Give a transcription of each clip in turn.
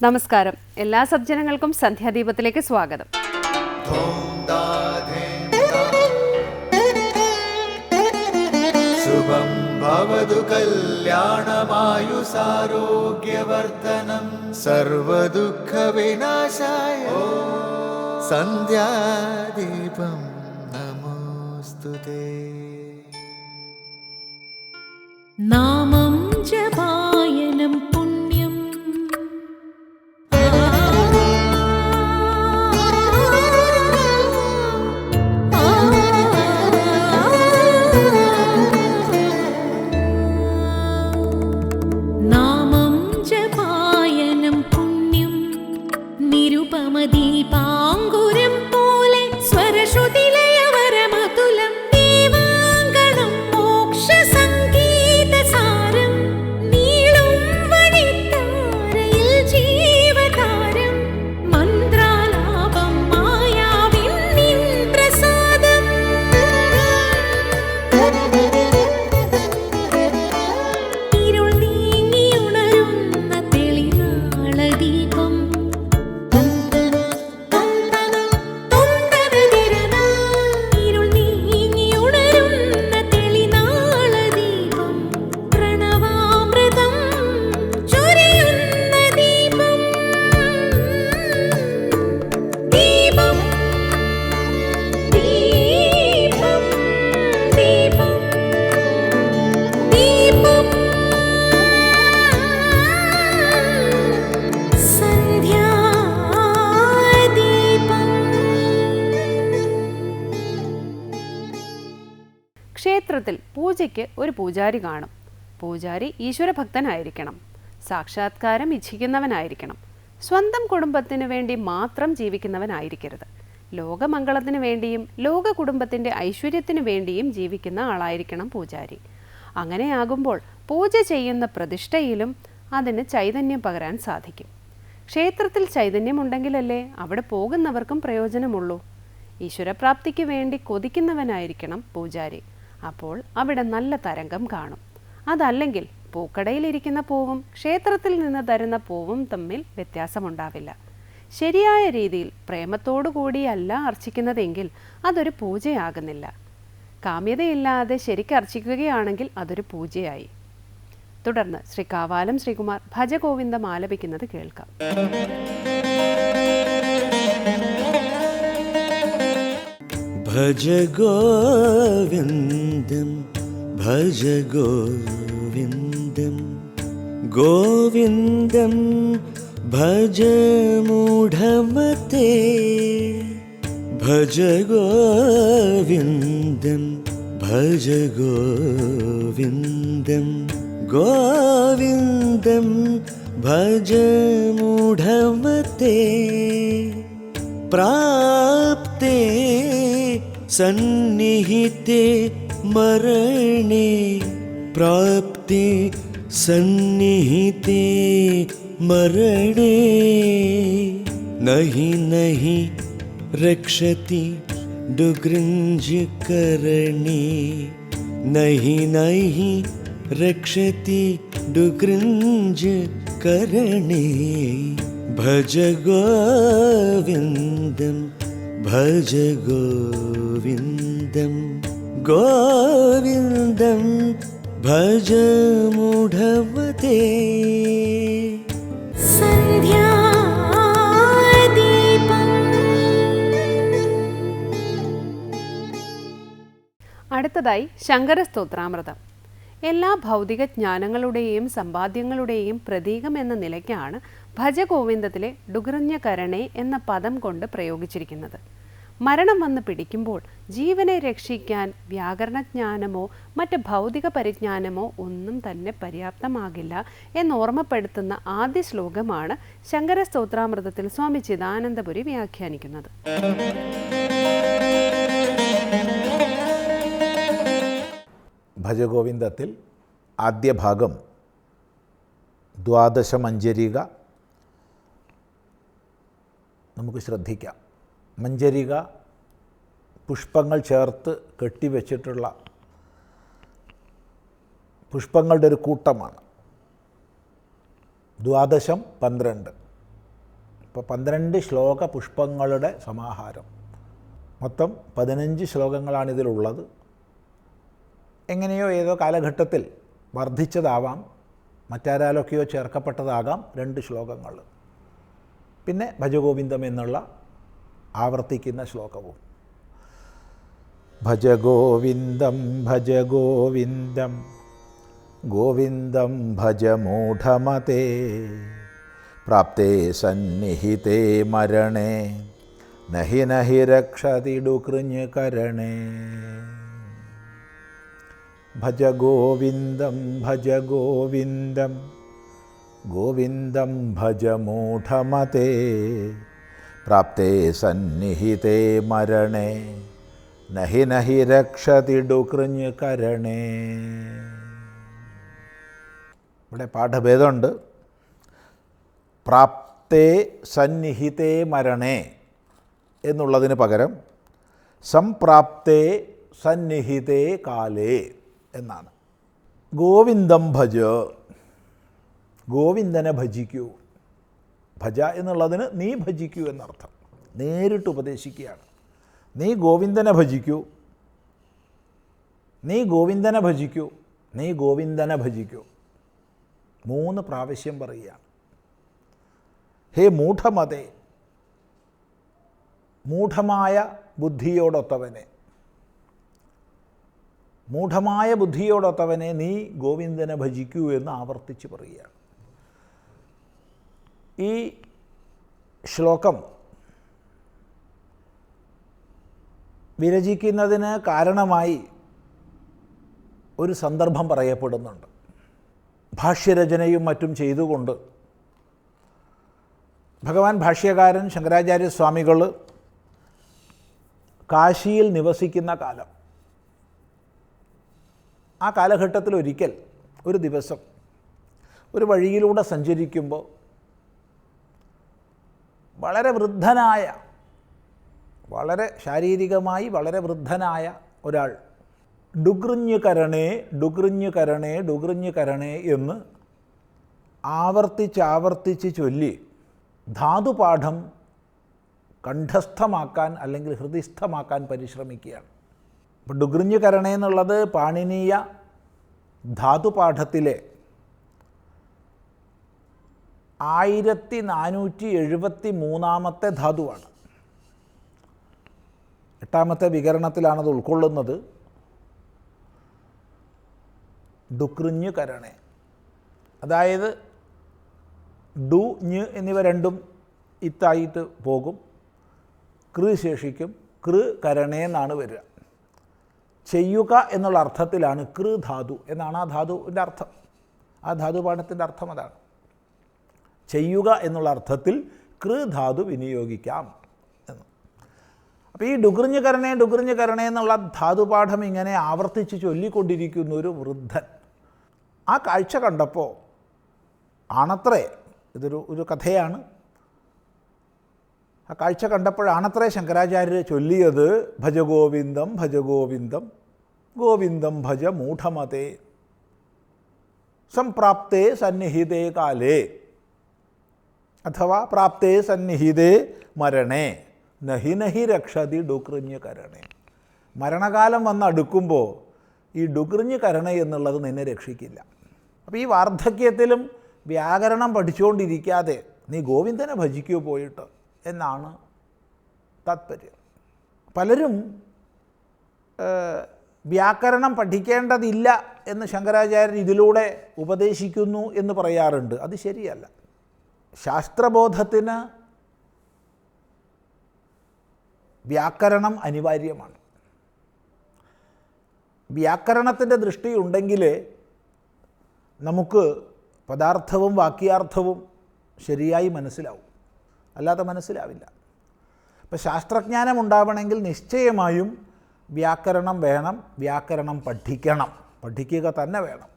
നമസ്കാരം. എല്ലാ സജ്ജനങ്ങൾക്കും സന്ധ്യാദീപത്തിലേക്ക് സ്വാഗതം. ശുഭം ഭവതു കല്യാണമായുസാരോഗ്യവർദ്ധനം സർവദുഃഖ വിനാശായ സന്ധ്യാദീപം നമോസ്തുതേ. നാമം ജപായനം പുണ്യം നാമം ജപായനം പുണ്യം നിരുപമദീപാങ്കുരം പോലെ സ്വരശ്രുതിലയവരമതുലം ദീവാങ്കണം മോക്ഷസംഗീതസാരം നീളും വഴിത്താരയിൽ ജീവതാരം മന്ത്രാലാപം മായാവിൻ നിൻ പ്രസാദം ഇരുൾ നീങ്ങിയുണരുന്ന തെളിനാളദീപം ഇരുൾ നീങ്ങിയുണരുന്ന തെളിനാളദീപം പ്രണവാമൃതം ചൊരിയുന്ന ദീപം ദീപം ദീപം ദീപം ദീപം സന്ധ്യാദീപം. ക്ഷേത്രത്തിൽ പൂജയ്ക്ക് ഒരു പൂജാരി കാണും. പൂജാരി ഈശ്വരഭക്തനായിരിക്കണം, സാക്ഷാത്കാരം ഇച്ഛിക്കുന്നവനായിരിക്കണം, സ്വന്തം കുടുംബത്തിനു വേണ്ടി മാത്രം ജീവിക്കുന്നവനായിരിക്കരുത്. ലോകമംഗളത്തിനു വേണ്ടിയും ലോക കുടുംബത്തിൻ്റെ ഐശ്വര്യത്തിനു വേണ്ടിയും ജീവിക്കുന്ന ആളായിരിക്കണം പൂജാരി. അങ്ങനെയാകുമ്പോൾ പൂജ ചെയ്യുന്ന പ്രതിഷ്ഠയിലും അതിന് ചൈതന്യം പകരാൻ സാധിക്കും. ക്ഷേത്രത്തിൽ ചൈതന്യമുണ്ടെങ്കിലല്ലേ അവിടെ പോകുന്നവർക്കും പ്രയോജനമുള്ളൂ. ഈശ്വരപ്രാപ്തിക്ക് വേണ്ടി കൊതിക്കുന്നവനായിരിക്കണം പൂജാരി. അപ്പോൾ അവിടെ നല്ല തരംഗം കാണും. അതല്ലെങ്കിൽ പൂക്കടയിലിരിക്കുന്ന പൂവും ക്ഷേത്രത്തിൽ നിന്ന് തരുന്ന പൂവും തമ്മിൽ വ്യത്യാസമുണ്ടാവില്ല. ശരിയായ രീതിയിൽ പ്രേമത്തോടു കൂടിയല്ല അർച്ചിക്കുന്നതെങ്കിൽ അതൊരു പൂജയാകുന്നില്ല. കാമ്യതയില്ലാതെ ശരിക്ക് അർച്ചിക്കുകയാണെങ്കിൽ അതൊരു പൂജയായി. തുടർന്ന് ശ്രീ കാവാലം ശ്രീകുമാർ ഭജഗോവിന്ദം ആലപിക്കുന്നത് കേൾക്കാം. ഭജ ഗോവിന്ദം ഭജ ഗോവിന്ദം ഗോവിന്ദം ഭജ മൂഢമതേ ഭജ ഗോവിന്ദം ഭജ ഗോവിന്ദം ഗോവിന്ദം ഭജ മൂഢമതേ പ്രാപ്തേ സന്നിഹിതേ മരണേ പ്രാപ്തേ സന്നിഹിതേ മരണേ നഹി നഹി രക്ഷതി ഡുഗൃഞ്ജ് കരണേ നഹി നഹി രക്ഷതി ഡുഗൃഞ്ജ് കരണേ ഭജ ഗോവിന്ദം ഭജ ഗോവിന്ദം ഗോവിന്ദം ഭജ മൂഢമതേ. സന്ധ്യാദീപം. അടുത്തതായി ശങ്കരസ്തോത്രാമൃതം. എല്ലാ ഭൗതിക ജ്ഞാനങ്ങളുടെയും സമ്പാദ്യങ്ങളുടെയും പ്രതീകം എന്ന നിലയ്ക്കാണ് ഭജഗോവിന്ദത്തിലെ ഡുഗൃഞ്ജകരണേ എന്ന പദം കൊണ്ട് പ്രയോഗിച്ചിരിക്കുന്നത്. മരണം വന്ന് പിടിക്കുമ്പോൾ ജീവനെ രക്ഷിക്കാൻ വ്യാകരണജ്ഞാനമോ മറ്റ് ഭൗതിക പരിജ്ഞാനമോ ഒന്നും തന്നെ പര്യാപ്തമാകില്ല എന്നോർമ്മപ്പെടുത്തുന്ന ആദ്യ ശ്ലോകമാണ് ശങ്കരസ്തോത്രാമൃതത്തിൽ സ്വാമി ചിദാനന്ദപുരി വ്യാഖ്യാനിക്കുന്നത്. ഭജഗോവിന്ദത്തിൽ ആദ്യ ഭാഗം ദ്വാദശമഞ്ജരിക നമുക്ക് ശ്രദ്ധിക്കാം. മഞ്ജരിക പുഷ്പങ്ങൾ ചേർത്ത് കെട്ടിവെച്ചിട്ടുള്ള പുഷ്പങ്ങളുടെ ഒരു കൂട്ടമാണ്. ദ്വാദശം 12. അപ്പോൾ 12 ശ്ലോക പുഷ്പങ്ങളുടെ സമാഹാരം. മൊത്തം 15 ശ്ലോകങ്ങളാണിതിലുള്ളത്. എങ്ങനെയോ ഏതോ കാലഘട്ടത്തിൽ വർദ്ധിച്ചതാവാം, മറ്റാരാലൊക്കെയോ ചേർക്കപ്പെട്ടതാകാം 2 ശ്ലോകങ്ങൾ. പിന്നെ ഭജഗോവിന്ദം എന്നുള്ള ആവർത്തിക്കുന്ന ശ്ലോകവും. ഭജഗോവിന്ദം ഭജഗോവിന്ദം ഗോവിന്ദം ഭജ മൂഢമതേ പ്രാപ്തേ സന്നിഹിതേ മരണേ നഹി നഹി രക്ഷതിടുകൃഞ്ഞ് കരണേ. ഭജ ഗോവിന്ദം ഭജ ഗോവിന്ദം ഗോവിന്ദം ഭജ മൂഢമതേ പ്രാപ്തേ സന്നിഹിതേ മരണേ നഹി നഹി രക്ഷതിടുകൃഞ്ഞ് കരണേ. ഇവിടെ പാഠഭേദമുണ്ട്. പ്രാപ്തേ സന്നിഹിതേ മരണേ എന്നുള്ളതിന് പകരം സംപ്രാപ്തേ സന്നിഹിതേ കാലേ എന്നാണ്. ഗോവിന്ദം ഭജ, ഗോവിന്ദനെ ഭജിക്കൂ. ഭജ എന്നുള്ളതിന് നീ ഭജിക്കൂ എന്നർത്ഥം. നേരിട്ട് ഉപദേശിക്കുകയാണ്. നീ ഗോവിന്ദനെ ഭജിക്കൂ, നീ ഗോവിന്ദനെ ഭജിക്കൂ, നീ ഗോവിന്ദനെ ഭജിക്കൂ. 3 പ്രാവശ്യം പറയുകയാണ്. ഹേ മൂഢമതേ, മൂഢമായ ബുദ്ധിയോടൊത്തവനെ, മൂഢമായ ബുദ്ധിയോടൊത്തവനെ നീ ഗോവിന്ദനെ ഭജിക്കൂ എന്ന് ആവർത്തിച്ച് പറയുകയാണ്. ഈ ശ്ലോകം വിരചിക്കുന്നതിന് കാരണമായി ഒരു സന്ദർഭം പറയപ്പെടുന്നുണ്ട്. ഭാഷ്യരചനയും മറ്റും ചെയ്തുകൊണ്ട് ഭഗവാൻ ഭാഷ്യകാരൻ ശങ്കരാചാര്യസ്വാമികൾ കാശിയിൽ നിവസിക്കുന്ന കാലം. ആ കാലഘട്ടത്തിൽ ഒരിക്കൽ ഒരു ദിവസം ഒരു വഴിയിലൂടെ സഞ്ചരിക്കുമ്പോൾ വളരെ വൃദ്ധനായ, വളരെ ശാരീരികമായി വളരെ വൃദ്ധനായ ഒരാൾ ഡുകൃഞ്ഞ് കരണേ ഡുകൃഞ്ഞ് കരണേ ഡുകൃഞ്ഞ് കരണേ എന്ന് ആവർത്തിച്ച് ചൊല്ലി ധാതുപാഠം കണ്ഠസ്ഥമാക്കാൻ അല്ലെങ്കിൽ ഹൃദിസ്ഥമാക്കാൻ പരിശ്രമിക്കുകയാണ്. അപ്പോൾ ഡുകൃഞ്ഞ് കരണേ എന്നുള്ളത് പാണിനീയ ധാതുപാഠത്തിലെ 1473 ധാതുവാണ്. 8ാമത്തെ വികരണത്തിലാണത് ഉൾക്കൊള്ളുന്നത്. ഡുകൃഞ്ഞ് കരണേ, അതായത് ഡു ഞ് എന്നിവ രണ്ടും ഇത്തായിട്ട് പോകും. കൃ ശേഷിക്കും. കൃ കരണേ എന്നാണ് വരിക. ചെയ്യുക എന്നുള്ള അർത്ഥത്തിലാണ് കൃ ധാതു എന്നാണ് ആ ധാതുവിൻ്റെ അർത്ഥം. ആ ധാതുപാഠത്തിൻ്റെ അർത്ഥം അതാണ്. ചെയ്യുക എന്നുള്ള അർത്ഥത്തിൽ കൃ ധാതു വിനിയോഗിക്കാം എന്ന്. അപ്പോൾ ഈ ഡുകൃഞ്ഞ് കരണേ എന്നുള്ള ധാതുപാഠം ഇങ്ങനെ ആവർത്തിച്ച് ചൊല്ലിക്കൊണ്ടിരിക്കുന്ന ഒരു വൃദ്ധൻ ആ കാഴ്ച കണ്ടപ്പോൾ ആണത്രേ, ഇതൊരു കഥയാണ്, ആ കാഴ്ച കണ്ടപ്പോഴാണത്രേ ശങ്കരാചാര്യർ ചൊല്ലിയത് ഭജഗോവിന്ദം ഭജഗോവിന്ദം ഗോവിന്ദം ഭജ മൂഢമതേ സംപ്രാപ്തേ സന്നിഹിതേ കാലേ അഥവാ പ്രാപ്തേ സന്നിഹിതേ മരണേ നഹി നഹി രക്ഷതി ഡുകൃഞ്ഞ് കരണേ. മരണകാലം വന്ന് അടുക്കുമ്പോൾ ഈ ഡുകൃഞ്ഞ് കരണേ എന്നുള്ളത് നിന്നെ രക്ഷിക്കില്ല. അപ്പോൾ ഈ വാർദ്ധക്യത്തിലും വ്യാകരണം പഠിച്ചുകൊണ്ടിരിക്കാതെ നീ ഗോവിന്ദനെ ഭജിക്കൂ പോയിട്ട് എന്നാണ് താത്പര്യം. പലരും വ്യാകരണം പഠിക്കേണ്ടതില്ല എന്ന് ശങ്കരാചാര്യർ ഇതിലൂടെ ഉപദേശിക്കുന്നു എന്ന് പറയാറുണ്ട്. അത് ശരിയല്ല. ശാസ്ത്രബോധത്തിന് വ്യാകരണം അനിവാര്യമാണ്. വ്യാകരണത്തിൻ്റെ ദൃഷ്ടിയുണ്ടെങ്കിൽ നമുക്ക് പദാർത്ഥവും വാക്യാർത്ഥവും ശരിയായി മനസ്സിലാവും, അല്ലാതെ മനസ്സിലാവില്ല. ഇപ്പോൾ ശാസ്ത്രജ്ഞാനം ഉണ്ടാവണമെങ്കിൽ നിശ്ചയമായും വ്യാകരണം വേണം, വ്യാകരണം പഠിക്കുക തന്നെ വേണം.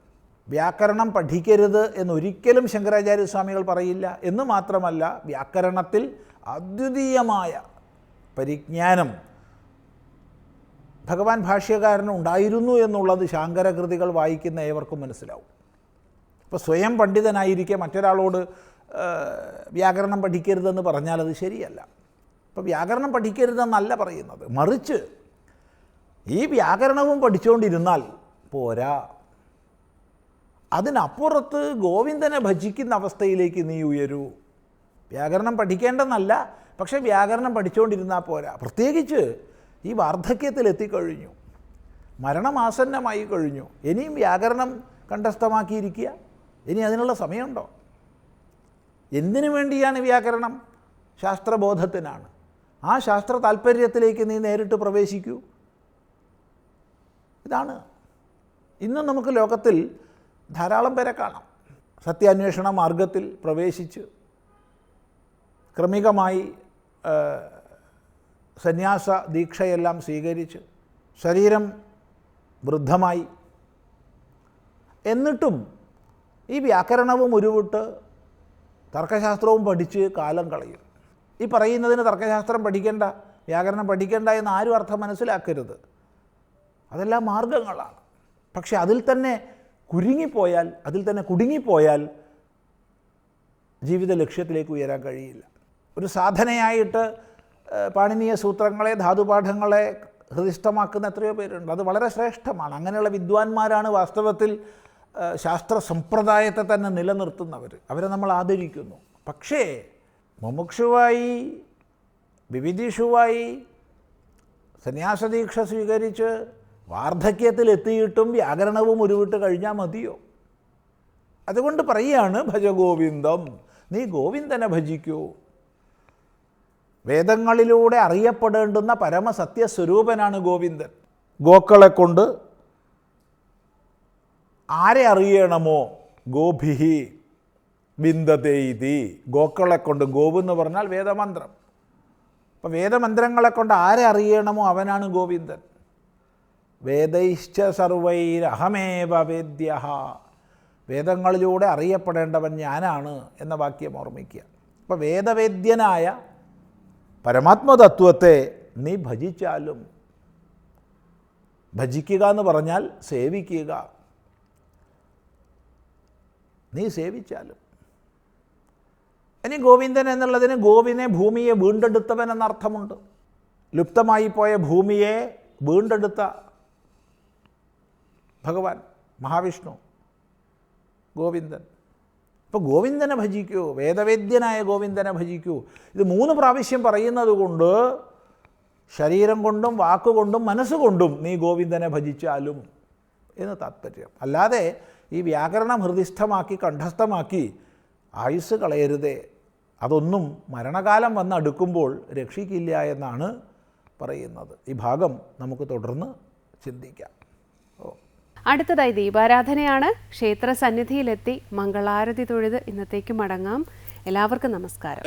വ്യാകരണം പഠിക്കരുത് എന്നൊരിക്കലും ശങ്കരാചാര്യസ്വാമികൾ പറയില്ല. എന്ന് മാത്രമല്ല, വ്യാകരണത്തിൽ അദ്വിതീയമായ പരിജ്ഞാനം ഭഗവാൻ ഭാഷ്യകാരന് ഉണ്ടായിരുന്നു എന്നുള്ളത് ശാങ്കരകൃതികൾ വായിക്കുന്ന ഏവർക്കും മനസ്സിലാവും. അപ്പോൾ സ്വയം പണ്ഡിതനായിരിക്കെ മറ്റൊരാളോട് വ്യാകരണം പഠിക്കരുതെന്ന് പറഞ്ഞാൽ അത് ശരിയല്ല. അപ്പോൾ വ്യാകരണം പഠിക്കരുതെന്നല്ല പറയുന്നത്, മറിച്ച് ഈ വ്യാകരണവും പഠിച്ചുകൊണ്ടിരുന്നാൽ പോരാ, അതിനപ്പുറത്ത് ഗോവിന്ദനെ ഭജിക്കുന്ന അവസ്ഥയിലേക്ക് നീ ഉയരൂ. വ്യാകരണം പഠിക്കേണ്ടെന്നല്ല, പക്ഷേ വ്യാകരണം പഠിച്ചുകൊണ്ടിരുന്നാൽ പോരാ. പ്രത്യേകിച്ച് ഈ വാർദ്ധക്യത്തിലെത്തിക്കഴിഞ്ഞു, മരണമാസന്നമായി കഴിഞ്ഞു, ഇനിയും വ്യാകരണം കണ്ഠസ്ഥമാക്കിയിരിക്കുക? ഇനി അതിനുള്ള സമയമുണ്ടോ? എന്തിനു വേണ്ടിയാണ് വ്യാകരണം? ശാസ്ത്രബോധത്തിനാണ്. ആ ശാസ്ത്ര താല്പര്യത്തിലേക്ക് നീ നേരിട്ട് പ്രവേശിക്കൂ. ഇതാണ് ഇന്നും നമുക്ക് ലോകത്തിൽ ധാരാളം പേരെ കാണാം. സത്യാന്വേഷണ മാർഗത്തിൽ പ്രവേശിച്ച് ക്രമികമായി സന്യാസ ദീക്ഷയെല്ലാം സ്വീകരിച്ച് ശരീരം വൃദ്ധമായി, എന്നിട്ടും ഈ വ്യാകരണവും ഉരുവിട്ട് തർക്കശാസ്ത്രവും പഠിച്ച് കാലം കളയും. ഈ പറയുന്നതിന് തർക്കശാസ്ത്രം പഠിക്കേണ്ട, വ്യാകരണം പഠിക്കേണ്ട എന്ന് ആരും അർത്ഥം മനസ്സിലാക്കരുത്. അതെല്ലാം മാർഗങ്ങളാണ്. പക്ഷെ അതിൽ തന്നെ കുരുങ്ങിപ്പോയാൽ, അതിൽ തന്നെ കുടുങ്ങിപ്പോയാൽ ജീവിത ലക്ഷ്യത്തിലേക്ക് ഉയരാൻ കഴിയില്ല. ഒരു സാധനയായിട്ട് പാണിനീയ സൂത്രങ്ങളെ, ധാതുപാഠങ്ങളെ ഹൃദിസ്ഥമാക്കുന്ന എത്രയോ പേരുണ്ട്. അത് വളരെ ശ്രേഷ്ഠമാണ്. അങ്ങനെയുള്ള വിദ്വാൻമാരാണ് വാസ്തവത്തിൽ ശാസ്ത്ര സമ്പ്രദായത്തെ തന്നെ നിലനിർത്തുന്നവർ. അവരെ നമ്മൾ ആദരിക്കുന്നു. പക്ഷേ മുമുക്ഷുവായി, വിവിധിഷുവായി സന്യാസദീക്ഷ സ്വീകരിച്ച് വാർദ്ധക്യത്തിലെത്തിയിട്ടും വ്യാകരണവും ഉരുവിട്ട് കഴിഞ്ഞാൽ മതിയോ? അതുകൊണ്ട് പറയുകയാണ് ഭജഗോവിന്ദം, നീ ഗോവിന്ദനെ ഭജിക്കൂ. വേദങ്ങളിലൂടെ അറിയപ്പെടേണ്ടുന്ന പരമസത്യസ്വരൂപനാണ് ഗോവിന്ദൻ. ഗോക്കളെ കൊണ്ട് ആരെ അറിയണമോ ഗോഭിഹി വിന്ദതേ ഇതി. ഗോക്കളെ കൊണ്ട്, ഗോവെന്ന് പറഞ്ഞാൽ വേദമന്ത്രം. അപ്പോൾ വേദമന്ത്രങ്ങളെ കൊണ്ട് ആരെ അറിയണമോ അവനാണ് ഗോവിന്ദൻ. വേദൈശ്ച സർവൈരഹമേവ വേദ്യഃ. വേദങ്ങളിലൂടെ അറിയപ്പെടേണ്ടവൻ ഞാനാണ് എന്ന വാക്യം ഓർമ്മിക്കുക. അപ്പോൾ വേദവേദ്യനായ പരമാത്മതത്വത്തെ നീ ഭജിച്ചാലും, ഭജിക്കുക എന്ന് പറഞ്ഞാൽ സേവിക്കുക, നീ സേവിച്ചാലും. ഇനി ഗോവിന്ദൻ എന്നുള്ളതിന് ഗോവിനെ, ഭൂമിയെ വീണ്ടെടുത്തവൻ എന്നർത്ഥമുണ്ട്. ലുപ്തമായി പോയ ഭൂമിയെ വീണ്ടെടുത്ത ഭഗവാൻ മഹാവിഷ്ണു ഗോവിന്ദൻ. അപ്പോൾ ഗോവിന്ദനെ ഭജിക്കൂ, വേദവേദ്യനായ ഗോവിന്ദനെ ഭജിക്കൂ. ഇത് 3 പ്രാവശ്യം പറയുന്നത് കൊണ്ട് ശരീരം കൊണ്ടും വാക്കുകൊണ്ടും മനസ്സുകൊണ്ടും നീ ഗോവിന്ദനെ ഭജിച്ചാലും എന്ന് താത്പര്യം. അല്ലാതെ ഈ വ്യാകരണം ഹൃദിസ്ഥമാക്കി കണ്ഠസ്ഥമാക്കി ആയുസ് കളയരുതേ. അതൊന്നും മരണകാലം വന്നടുക്കുമ്പോൾ രക്ഷിക്കില്ല എന്നാണ് പറയുന്നത്. ഈ ഭാഗം നമുക്ക് തുടർന്ന് ചിന്തിക്കാം. അടുത്തതായി ദീപാരാധനയാണ്. ക്ഷേത്ര സന്നിധിയിലെത്തി മംഗളാരതി തൊഴുത് ഇന്നത്തേക്ക് മടങ്ങാം. എല്ലാവർക്കും നമസ്കാരം.